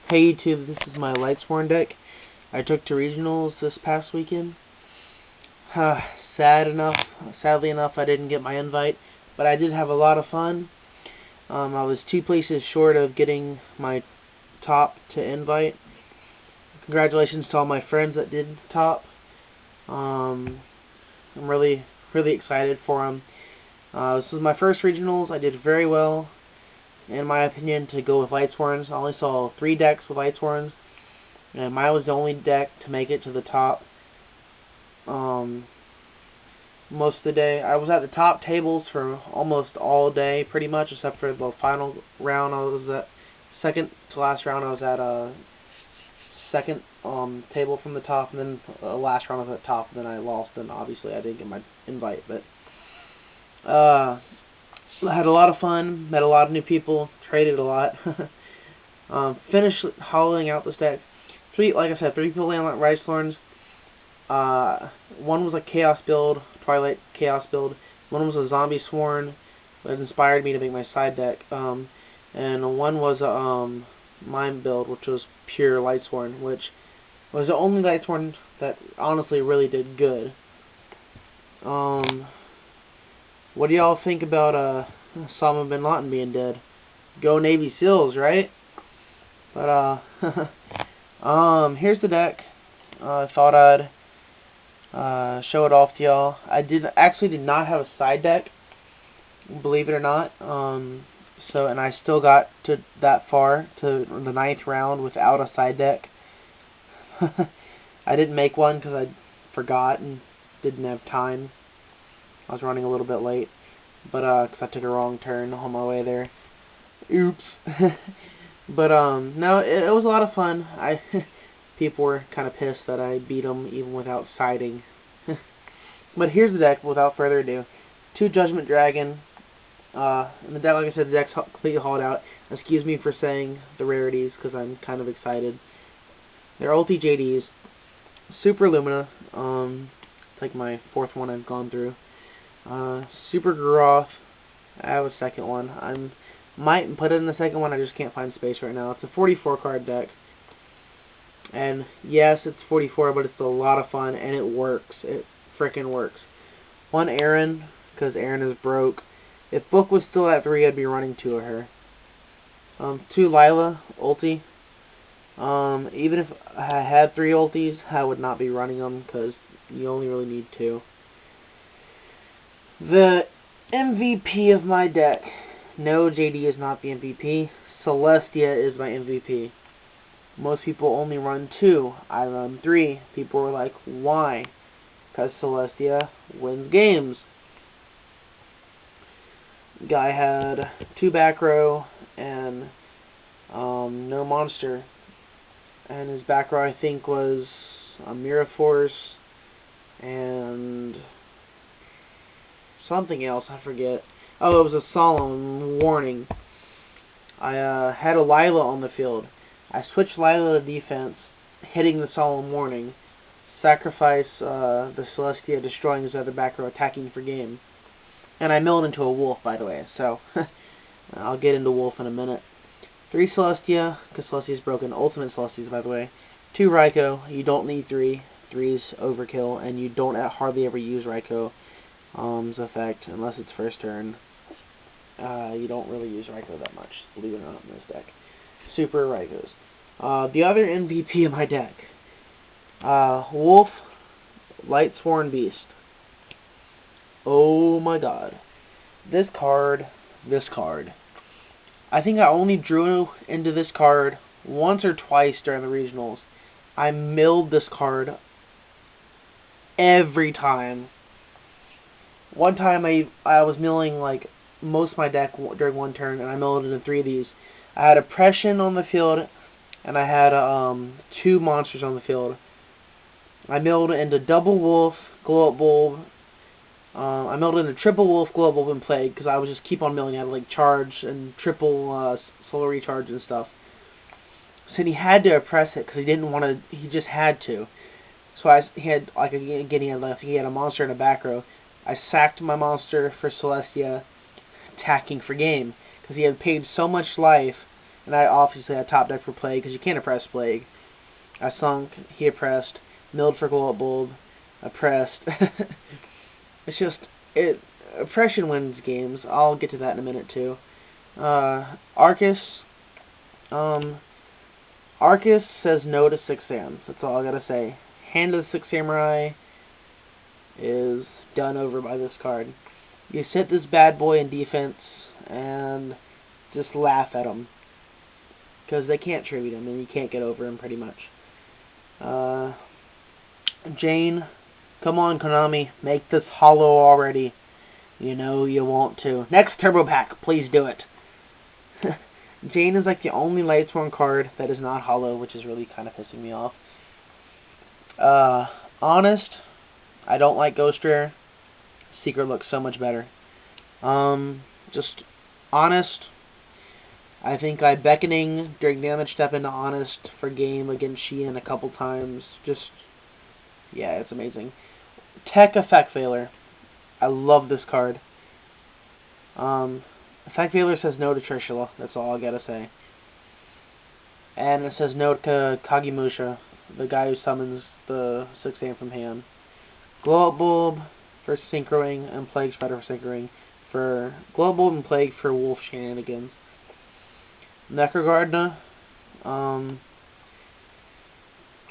Hey YouTube, this is my Lightsworn deck. I took to regionals this past weekend. Sadly enough, I didn't get my invite, but I did have a lot of fun. I was 2 places short of getting my top to invite. Congratulations to all my friends that did top. I'm really excited for them. This was my first regionals. I did very well, in my opinion, to go with Lightsworns. I only saw 3 decks with Lightsworns, and mine was the only deck to make it to the top. Most of the day, I was at the top tables for almost all day, pretty much, except for the final round. I was at second to last round. I was at second table from the top, and then last round I was at top, and then I lost, and obviously I didn't get my invite. But I had a lot of fun, met a lot of new people, traded a lot. Finished hollowing out this deck. Like I said, 3 people land like Lightsworns. One was a Chaos build, Twilight Chaos build. One was a Zombie Sworn, that inspired me to make my side deck. And one was a Mime build, which was pure Lightsworn, which was the only Lightsworn that honestly really did good. What do y'all think about Osama bin Laden being dead? Go Navy SEALs, right? But here's the deck. I thought I'd show it off to y'all. I actually did not have a side deck, believe it or not. And I still got to that far, to the 9th round, without a side deck. I didn't make one because I forgot and didn't have time. I was running a little bit late, but because I took a wrong turn on my way there. Oops. But no, it was a lot of fun. People were kind of pissed that I beat them even without siding. But here's the deck, without further ado. 2 Judgment Dragon. And the deck, like I said, the deck's completely hauled out. Excuse me for saying the rarities, because I'm kind of excited. They're ulti JDs. Super Lumina. It's like my 4th one I've gone through. Super Groth. I have a second one. I might put it in the second one, I just can't find space right now. It's a 44 card deck. And yes, it's 44, but it's a lot of fun, and it works. It frickin' works. 1 Aaron, because Aaron is broke. If Book was still at 3, I'd be running 2 of her. 2 Lila, ulti. Even if I had 3 ultis, I would not be running them, because you only really need 2. The MVP of my deck. No, JD is not the MVP. Celestia is my MVP. Most people only run 2. I run 3. People were like, why? Because Celestia wins games. Guy had 2 back row and no monster. And his back row, I think, was a Mirror Force and something else, I forget. Oh, it was a Solemn Warning. I had a Lila on the field. I switched Lila to defense, hitting the Solemn Warning. Sacrifice the Celestia, destroying his other back row, attacking for game. And I milled into a wolf, by the way, so I'll get into wolf in a minute. 3 Celestia, because Celestia's broken. Ultimate Celestias, by the way. 2 Raikou. You don't need 3. 3's overkill, and you don't hardly ever use Raikou's effect unless it's first turn. You don't really use Raikou that much, believe it or not, in this deck. Super Raikous. The other MVP of my deck. Wolf, Lightsworn Beast. Oh my god. This card. I think I only drew into this card once or twice during the regionals. I milled this card every time. One time I was milling like most of my deck during one turn, and I milled into 3 of these. I had Oppression on the field, and I had 2 monsters on the field. I milled into Double Wolf, Glow Up Bulb. I milled into Triple Wolf, Glow Up Bulb, and Plague, because I would just keep on milling. I had like Charge and Triple Solar Recharge and stuff. So he had to oppress it, because he didn't want to, he just had to. So he had, like, again, he had a monster in a back row. I sacked my monster for Celestia, attacking for game, because he had paid so much life And I obviously had top deck for Plague, because you can't oppress Plague. I sunk, he oppressed, milled for Glow Up Bulb, oppressed. It's just, oppression wins games. I'll get to that in a minute too. Arcus, Arcus says no to 6 hands. That's all I gotta say. Hand of the 6 Samurai is done over by this card. You sit this bad boy in defense and just laugh at him, because they can't tribute him and you can't get over him pretty much. Jane, come on Konami, make this hollow already. You know you want to. Next Turbo Pack, please do it. Jane is like the only Lightsworn card that is not hollow, which is really kind of pissing me off. Honest, I don't like Ghost Rare. Secret looks so much better. Just Honest, I think I Beckoning during damage step into Honest for game against Sheehan a couple times. Just, yeah, it's amazing. Tech Effect Veiler. I love this card. Effect Veiler says no to Trishula. That's all I gotta say. And it says no to Kagemusha, the guy who summons the 6 hand from hand. Glow Up Bulb for Synchroing, and Plague Spider for Synchroing. For Glow Up Bulb and Plague for Wolf Shenanigans. Necrogardna,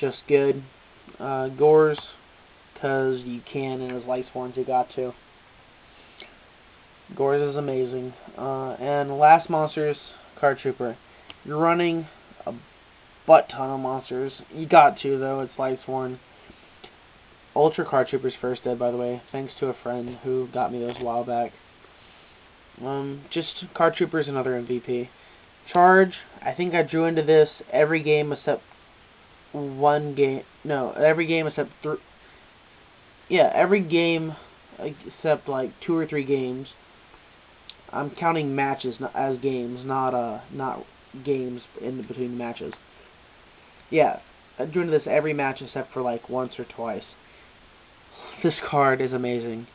just good. Gores, because you can, and as Lightsworn you got to. Gores is amazing. And last monsters, Card Trooper. You're running a butt ton of monsters. You got to, though. It's Lightsworn. Ultra Card Trooper's first dead, by the way. Thanks to a friend who got me those a while back. Just Card Trooper's another MVP. Charge, I think I drew into this every game except one game. No, every game except every game except like 2 or 3 games. I'm counting matches as games, not games in between matches. Yeah, I drew into this every match except for like once or twice. This card is amazing.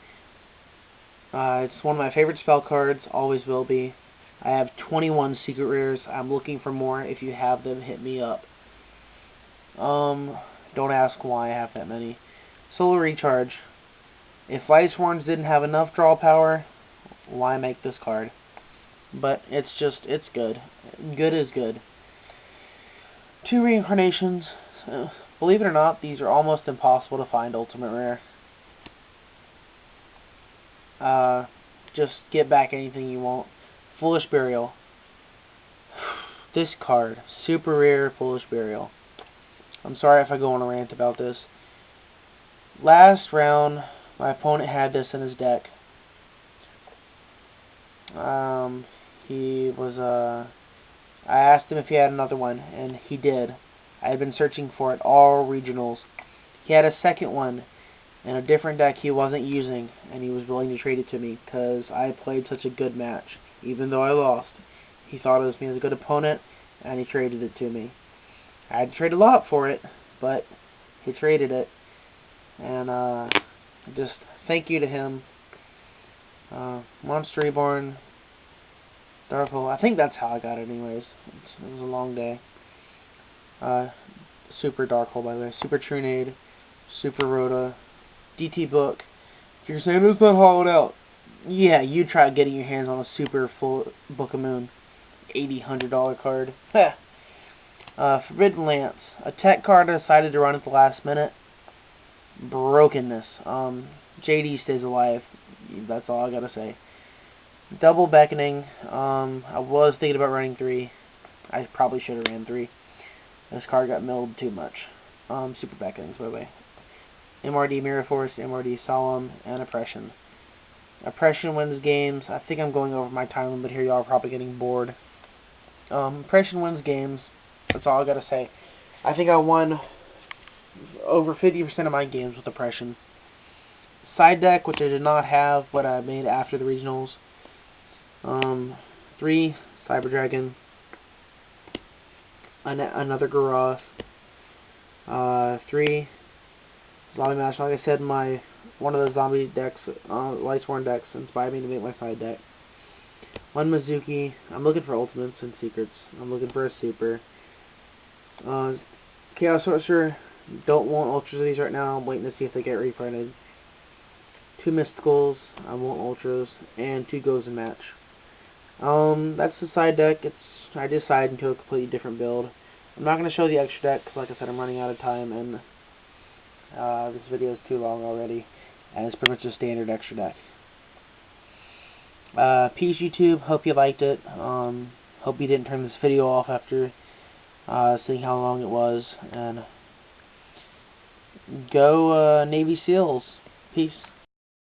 It's one of my favorite spell cards, always will be. I have 21 secret rares. I'm looking for more. If you have them, hit me up. Don't ask why I have that many. Solar Recharge. If Lightsworns didn't have enough draw power, why make this card? But it's good. Good is good. 2 Reincarnations. Believe it or not, these are almost impossible to find ultimate rare. Just get back anything you want. Foolish Burial. This card. Super rare Foolish Burial. I'm sorry if I go on a rant about this. Last round, my opponent had this in his deck. I asked him if he had another one, and he did. I had been searching for it all regionals. He had a second one in a different deck he wasn't using, and he was willing to trade it to me because I played such a good match. Even though I lost, he thought it was me as a good opponent, and he traded it to me. I had to trade a lot for it, but he traded it, and just thank you to him. Monster Reborn, Dark Hole. I think that's how I got it anyways. It was a long day. Super Dark Hole, by the way. Super Trunade, Super Rhoda, DT Book. If you're saying it's not hollowed out, yeah, you try getting your hands on a super full Book of Moon. $100 card. Forbidden Lance. A tech card I decided to run at the last minute. Brokenness. JD stays alive. That's all I gotta say. Double Beckoning. I was thinking about running 3. I probably should have ran 3. This card got milled too much. Super Beckonings, by the way. MRD Mirror Force, MRD Solemn, and Oppression. Oppression wins games. I think I'm going over my time limit here. Y'all are probably getting bored. Oppression wins games. That's all I gotta say. I think I won over 50% of my games with Oppression. Side deck, which I did not have, but I made after the regionals. 3 Cyber Dragon. Another Garoth. 3 Zombie Mash. Like I said, one of the zombie decks, Lightsworn decks, inspired me to make my side deck. 1 Mizuki. I'm looking for ultimates and secrets. I'm looking for a super. Chaos Sorcerer. Don't want ultras of these right now. I'm waiting to see if they get reprinted. 2 Mysticals. I want ultras. And 2 Goes in Match. That's the side deck. I decided into a completely different build. I'm not going to show the extra deck because, like I said, I'm running out of time, and this video is too long already, and it's pretty much a standard extra deck. Peace, YouTube. Hope you liked it. Hope you didn't turn this video off after seeing how long it was, and go Navy SEALs. Peace.